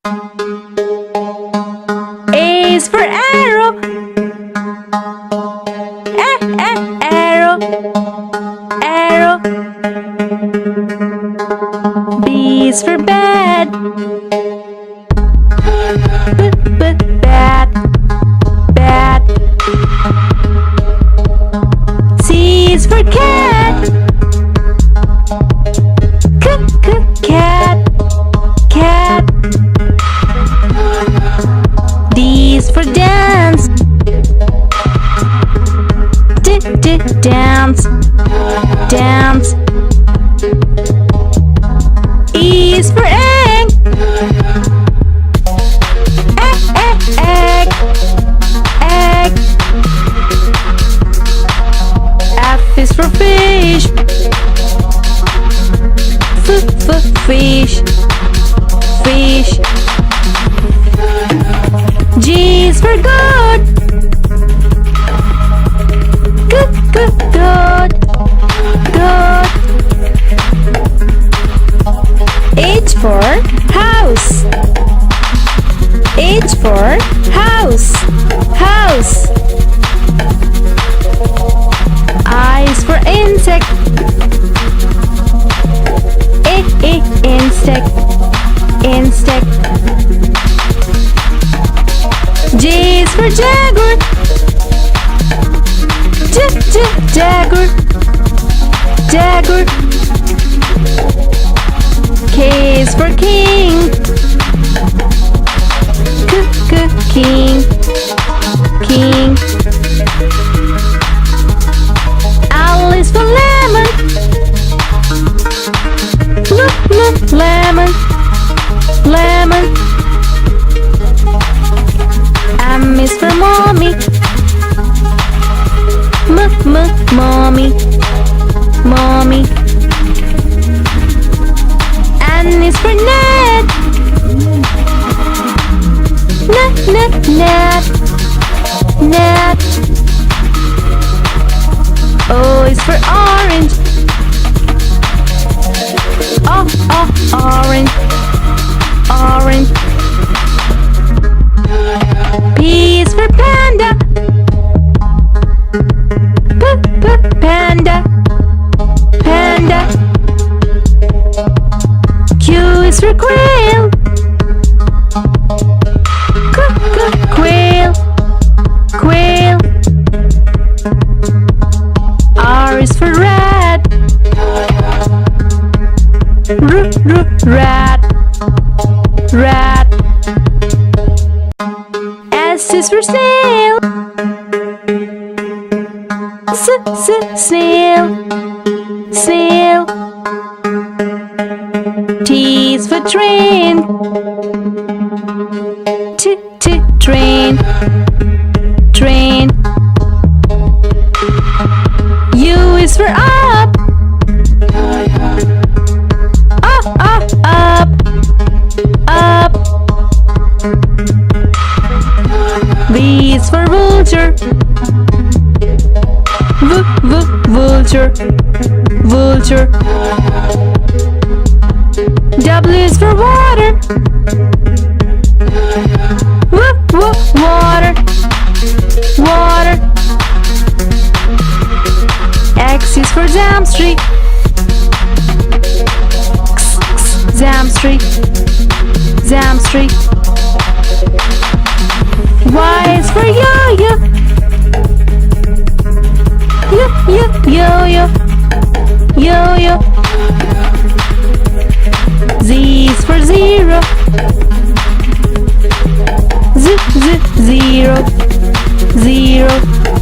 A is for arrow. Arrow. Arrow. B is for bed. Bat. Bat. C is for cat. Cat. Cat. D is for dance. Dance. Dance. E is for egg. Egg. Egg. F is for fish. Fish. Fish. G is for good. Good. Good. H for house. H for house. House. I is for insect. Insect. Insect. J is for jaguar. Jaguar. Jaguar. K is for king. King. King. L is for lemon. Lemon. Lemon. M is for mommy. Mommy. Mommy. N is for net. Net. Net. O is for orange. Orange. Orange. P is for panda. Panda. Panda. Q is for quail. Quail. Quail. R is for rat. Rat. Rat. S is for snail. Snail. Snail. T is for train. Train. Train. U is for up. Up. Up. V is for vulture. Vulture. Vulture. W is for water. Water. Water. X is for Zamstri. Zamstri. Zamstri. Y is for yo-yo. Yo-yo. Yo-yo. Z is for zero.